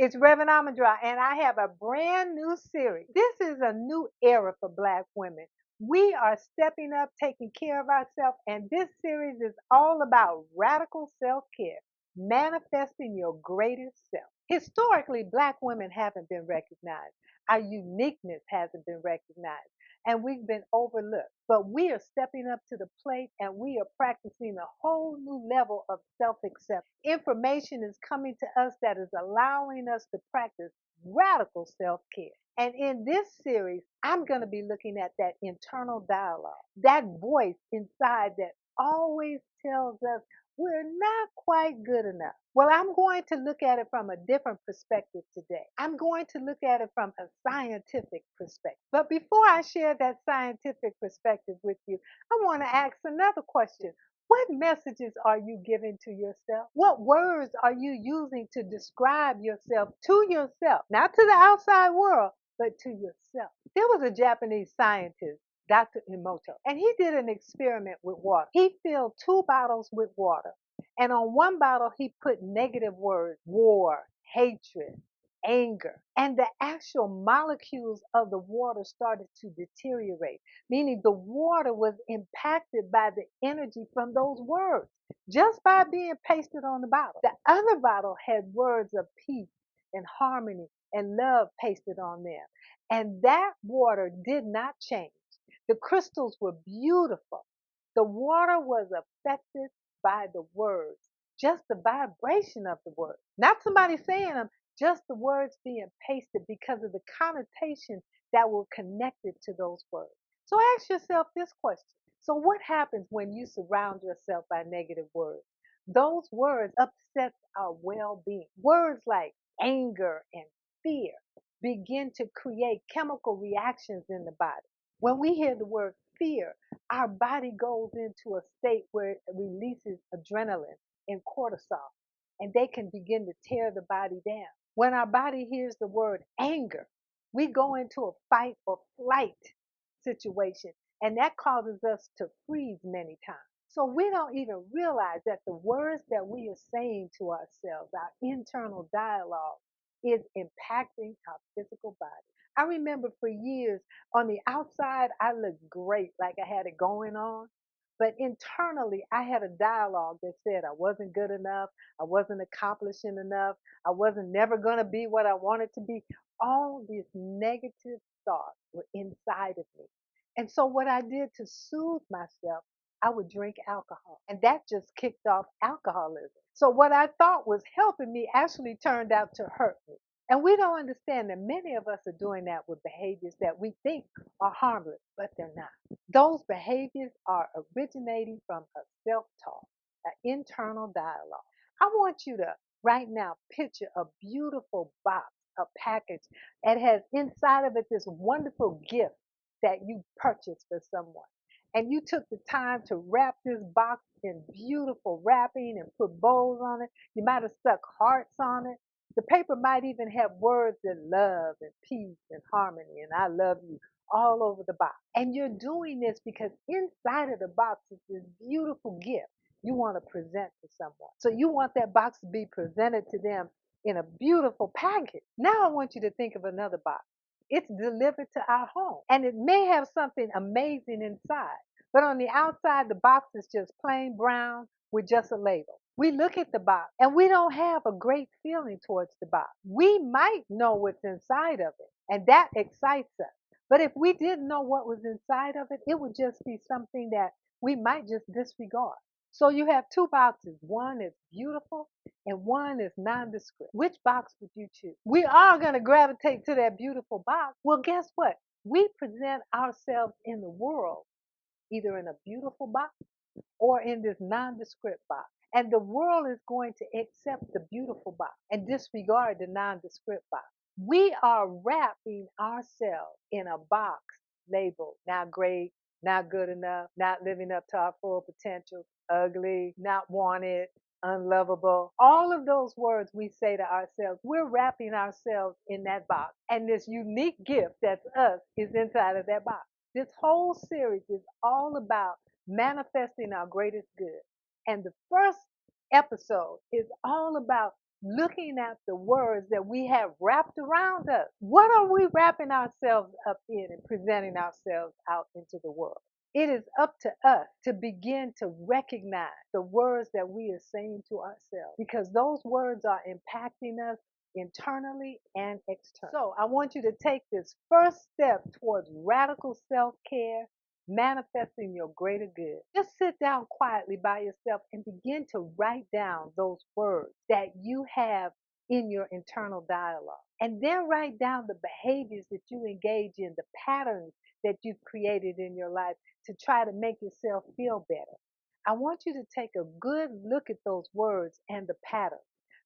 It's Reverend Ahmondra, and I have a brand new series. This is a new era for Black women. We are stepping up, taking care of ourselves, and this series is all about radical self care, manifesting your greatest self. Historically, Black women haven't been recognized. Our uniqueness hasn't been recognized, and we've been overlooked. But we are stepping up to the plate and we are practicing a whole new level of self acceptance. Information is coming to us that is allowing us to practice radical self care. And in this series, I'm going to be looking at that internal dialogue, that voice inside that always tells us we're not quite good enough. Well, I'm going to look at it from a different perspective today. I'm going to look at it from a scientific perspective. But before I share that scientific perspective with you, I want to ask another question. What messages are you giving to yourself? What words are you using to describe yourself to yourself? Not to the outside world, but to yourself. There was a Japanese scientist, Dr. Emoto, and he did an experiment with water. He filled 2 bottles with water, and on one bottle he put negative words, war, hatred, anger, and the actual molecules of the water started to deteriorate, meaning the water was impacted by the energy from those words just by being pasted on the bottle. The other bottle had words of peace and harmony and love pasted on them. And that water did not change. The crystals were beautiful. The water was affected by the words, just the vibration of the words. Not somebody saying them, just the words being pasted because of the connotation that were connected to those words. So ask yourself this question. So what happens when you surround yourself by negative words? Those words upset our well-being. Words like anger and fear begin to create chemical reactions in the body. When we hear the word fear, our body goes into a state where it releases adrenaline and cortisol, and they can begin to tear the body down. When our body hears the word anger, we go into a fight or flight situation, and that causes us to freeze many times. So we don't even realize that the words that we are saying to ourselves, our internal dialogue, is impacting our physical body. I remember for years on the outside, I looked great, like I had it going on. But internally, I had a dialogue that said I wasn't good enough, I wasn't accomplishing enough, I wasn't never going to be what I wanted to be. All these negative thoughts were inside of me. And so, what I did to soothe myself, I would drink alcohol. And that just kicked off alcoholism. So, what I thought was helping me actually turned out to hurt me. And we don't understand that many of us are doing that with behaviors that we think are harmless, but they're not. Those behaviors are originating from a self talk, an internal dialogue. I want you to right now picture a beautiful box, a package that has inside of it this wonderful gift that you purchased for someone. And you took the time to wrap this box in beautiful wrapping and put bows on it. You might have stuck hearts on it. The paper might even have words of love and peace and harmony and I love you all over the box. And you're doing this because inside of the box is this beautiful gift you want to present to someone. So you want that box to be presented to them in a beautiful package. Now I want you to think of another box. It's delivered to our home and it may have something amazing inside, but on the outside, the box is just plain brown with just a label. We look at the box and we don't have a great feeling towards the box. We might know what's inside of it, and that excites us. But if we didn't know what was inside of it, it would just be something that we might just disregard. So you have 2 boxes. One is beautiful and one is nondescript. Which box would you choose? We are going to gravitate to that beautiful box. Well, guess what? We present ourselves in the world either in a beautiful box or in this nondescript box. And the world is going to accept the beautiful box and disregard the nondescript box. We are wrapping ourselves in a box labeled not great, not good enough, not living up to our full potential, ugly, not wanted, unlovable. All of those words we say to ourselves, we're wrapping ourselves in that box. And this unique gift that's us is inside of that box. This whole series is all about manifesting our greatest good. And the first episode is all about looking at the words that we have wrapped around us. What are we wrapping ourselves up in and presenting ourselves out into the world? It is up to us to begin to recognize the words that we are saying to ourselves because those words are impacting us internally and externally. So I want you to take this first step towards radical self care, manifesting your greater good. Just sit down quietly by yourself and begin to write down those words that you have in your internal dialogue. And then write down the behaviors that you engage in, the patterns that you've created in your life to try to make yourself feel better. I want you to take a good look at those words and the patterns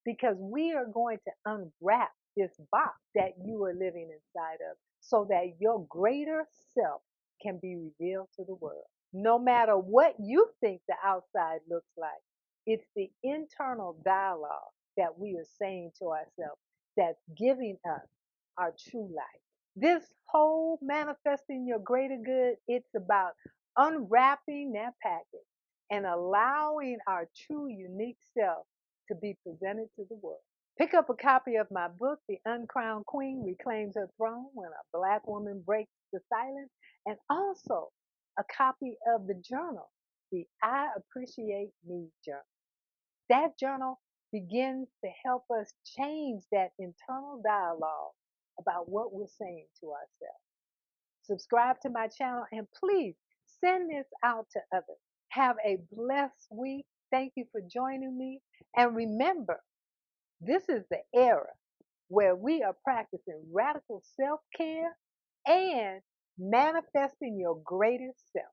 because we are going to unwrap this box that you are living inside of so that your greater self can be revealed to the world. No matter what you think the outside looks like, it's the internal dialogue that we are saying to ourselves that's giving us our true life. This whole manifesting your greater good, it's about unwrapping that package and allowing our true unique self to be presented to the world. Pick up a copy of my book, The Uncrowned Queen Reclaims Her Throne When a Black Woman Breaks the Silence, and also a copy of the journal, the I Appreciate Me journal. That journal begins to help us change that internal dialogue about what we're saying to ourselves. Subscribe to my channel and please send this out to others. Have a blessed week. Thank you for joining me. And remember, this is the era where we are practicing radical self care and manifesting your greatest self.